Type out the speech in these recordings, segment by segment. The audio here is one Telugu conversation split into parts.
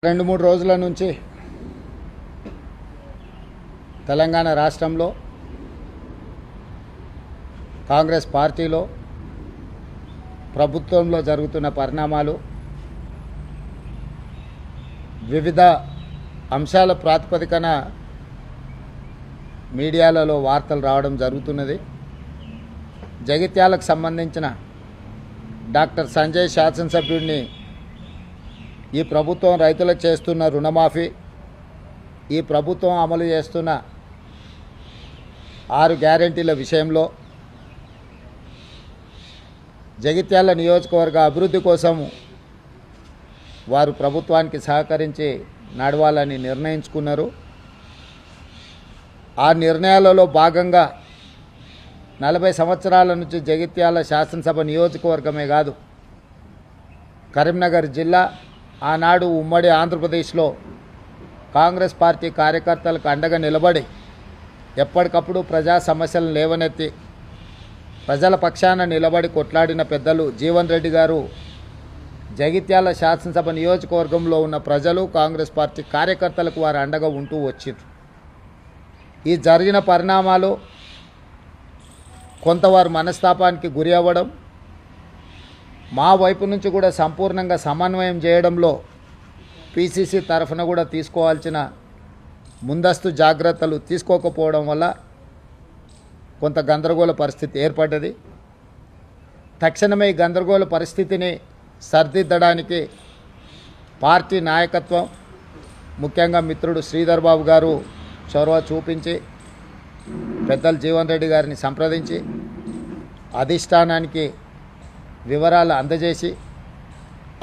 2-3 రోజుల నుంచి తెలంగాణ రాష్ట్రంలో కాంగ్రెస్ పార్టీలో ప్రభుత్వంలో జరుగుతున్న పరిణామాలు వివిధ అంశాల ప్రాతిపదికన మీడియాలలో వార్తలు రావడం జరుగుతున్నది. జగిత్యాలకు సంబంధించిన డాక్టర్ సంజయ్ శాసనసభ్యుడిని ఈ ప్రభుత్వం రైతులకు చేస్తున్న రుణమాఫీ, ఈ ప్రభుత్వం అమలు చేస్తున్న 6 గ్యారెంటీల విషయంలో జగిత్యాల నియోజకవర్గ అభివృద్ధి కోసం వారు ప్రభుత్వానికి సహకరించి నడవాలని నిర్ణయించుకున్నారు. ఆ నిర్ణయాలలో భాగంగా 40 సంవత్సరాల నుంచి జగిత్యాల శాసనసభ నియోజకవర్గమే కాదు, కరీంనగర్ జిల్లా ఆనాడు ఉమ్మడి ఆంధ్రప్రదేశ్లో కాంగ్రెస్ పార్టీ కార్యకర్తలకు అండగా నిలబడి ఎప్పటికప్పుడు ప్రజా సమస్యలను లేవనెత్తి ప్రజల పక్షాన నిలబడి కొట్లాడిన పెద్దలు జీవన్ రెడ్డి గారు జగిత్యాల శాసనసభ నియోజకవర్గంలో ఉన్న ప్రజలు కాంగ్రెస్ పార్టీ కార్యకర్తలకు వారు అండగా ఉంటూ వచ్చిండ్రు. ఈ జరిగిన పరిణామాలు కొంతవారు మనస్తాపానికి గురి అవ్వడం, మా వైపు నుంచి కూడా సంపూర్ణంగా సమన్వయం చేయడంలో పిసిసి తరఫున కూడా తీసుకోవాల్సిన ముందస్తు జాగ్రత్తలు తీసుకోకపోవడం వల్ల కొంత గందరగోళ పరిస్థితి ఏర్పడ్డది. తక్షణమే ఈ గందరగోళ పరిస్థితిని సరిదిద్దడానికి పార్టీ నాయకత్వం, ముఖ్యంగా మిత్రుడు శ్రీధర్ బాబు గారు చొరవ చూపించి పెద్దలు జీవన్ రెడ్డి గారిని సంప్రదించి అధిష్టానానికి వివరాలు అందజేసి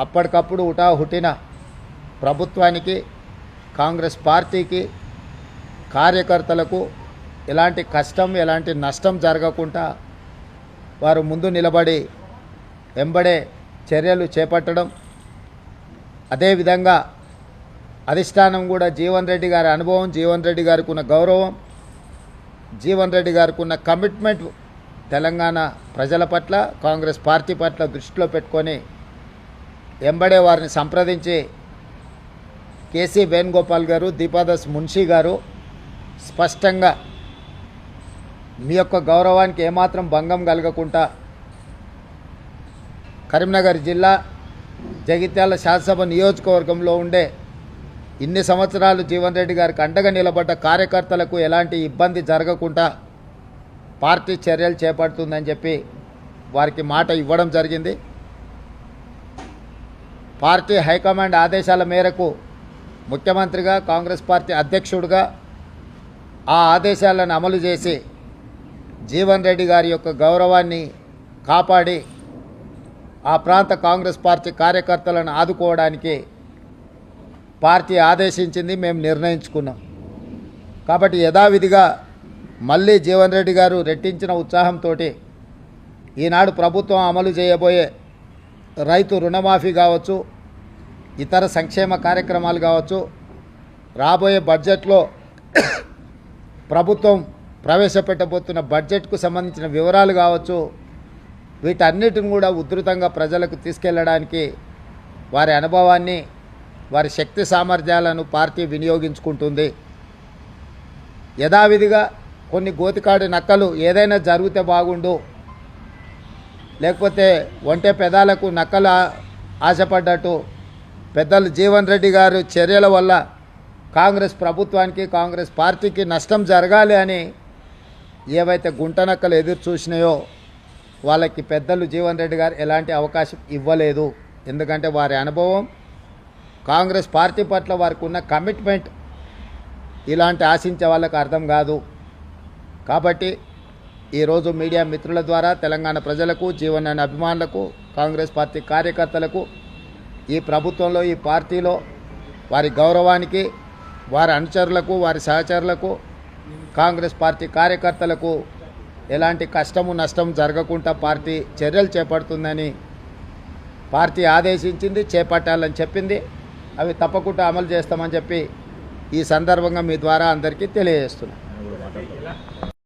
అప్పటికప్పుడు హుటాహుటిన ప్రభుత్వానికి, కాంగ్రెస్ పార్టీకి, కార్యకర్తలకు ఎలాంటి కష్టం, ఎలాంటి నష్టం జరగకుండా వారు ముందు నిలబడి వెంబడే చర్యలు చేపట్టడం, అదేవిధంగా అధిష్టానం కూడా జీవన్ రెడ్డి గారి అనుభవం, జీవన్ రెడ్డి గారికి ఉన్న గౌరవం, జీవన్ రెడ్డి గారికి ఉన్న కమిట్మెంట్ తెలంగాణ ప్రజల పట్ల, కాంగ్రెస్ పార్టీ పట్ల దృష్టిలో పెట్టుకొని వెంబడే వారిని సంప్రదించి కేసీ వేణుగోపాల్ గారు, దీపాదాస్ మున్షీ గారు స్పష్టంగా మీ యొక్క గౌరవానికి ఏమాత్రం భంగం కలగకుండా కరీంనగర్ జిల్లా జగిత్యాల శాసనసభ నియోజకవర్గంలో ఉండే ఇన్ని సంవత్సరాలు జీవన్ రెడ్డి గారికి అండగా నిలబడ్డ కార్యకర్తలకు ఎలాంటి ఇబ్బంది జరగకుండా పార్టీ చర్యలు చేపడుతుందని చెప్పి వారికి మాట ఇవ్వడం జరిగింది. పార్టీ హైకమాండ్ ఆదేశాల మేరకు ముఖ్యమంత్రిగా, కాంగ్రెస్ పార్టీ అధ్యక్షుడిగా ఆ ఆదేశాలను అమలు చేసి జీవన్ రెడ్డి గారి యొక్క గౌరవాన్ని కాపాడి ఆ ప్రాంత కాంగ్రెస్ పార్టీ కార్యకర్తలను ఆదుకోవడానికి పార్టీ ఆదేశించింది, మేము నిర్ణయించుకున్నాం. కాబట్టి యథావిధిగా మళ్ళీ జీవన్ రెడ్డి గారు రెట్టించిన ఉత్సాహంతో ఈనాడు ప్రభుత్వం అమలు చేయబోయే రైతు రుణమాఫీ కావచ్చు, ఇతర సంక్షేమ కార్యక్రమాలు కావచ్చు, రాబోయే బడ్జెట్లో ప్రభుత్వం ప్రవేశపెట్టబోతున్న బడ్జెట్కు సంబంధించిన వివరాలు కావచ్చు, వీటన్నిటిని కూడా ఉధృతంగా ప్రజలకు తీసుకెళ్లడానికి వారి అనుభవాన్ని, వారి శక్తి సామర్థ్యాలను పార్టీ వినియోగించుకుంటుంది. యథావిధిగా కొన్ని గోతికాడి నక్కలు ఏదైనా జరిగితే బాగుండు, లేకపోతే ఒంటె పెదాలకు నక్కలు ఆశపడ్డట్టు పెద్దలు జీవన్ రెడ్డి గారు చర్యల వల్ల కాంగ్రెస్ ప్రభుత్వానికి, కాంగ్రెస్ పార్టీకి నష్టం జరగాలి అని ఏవైతే గుంట నక్కలు ఎదురు చూసినాయో వాళ్ళకి పెద్దలు జీవన్ రెడ్డి గారు ఎలాంటి అవకాశం ఇవ్వలేదు. ఎందుకంటే వారి అనుభవం, కాంగ్రెస్ పార్టీ పట్ల వారికి ఉన్న కమిట్మెంట్ ఇలాంటి ఆశించే వాళ్ళకి అర్థం కాదు. కాబట్టి ఈరోజు మీడియా మిత్రుల ద్వారా తెలంగాణ ప్రజలకు, జీవన్ అభిమానులకు, కాంగ్రెస్ పార్టీ కార్యకర్తలకు, ఈ ప్రభుత్వంలో, ఈ పార్టీలో వారి గౌరవానికి, వారి అనుచరులకు, వారి సహచరులకు, కాంగ్రెస్ పార్టీ కార్యకర్తలకు ఎలాంటి కష్టము నష్టం జరగకుండా పార్టీ చర్యలు చేపడుతుందని పార్టీ ఆదేశించింది, చేపట్టాలని చెప్పింది. అవి తప్పకుండా అమలు చేస్తామని చెప్పి ఈ సందర్భంగా మీ ద్వారా అందరికీ తెలియజేస్తున్నాను.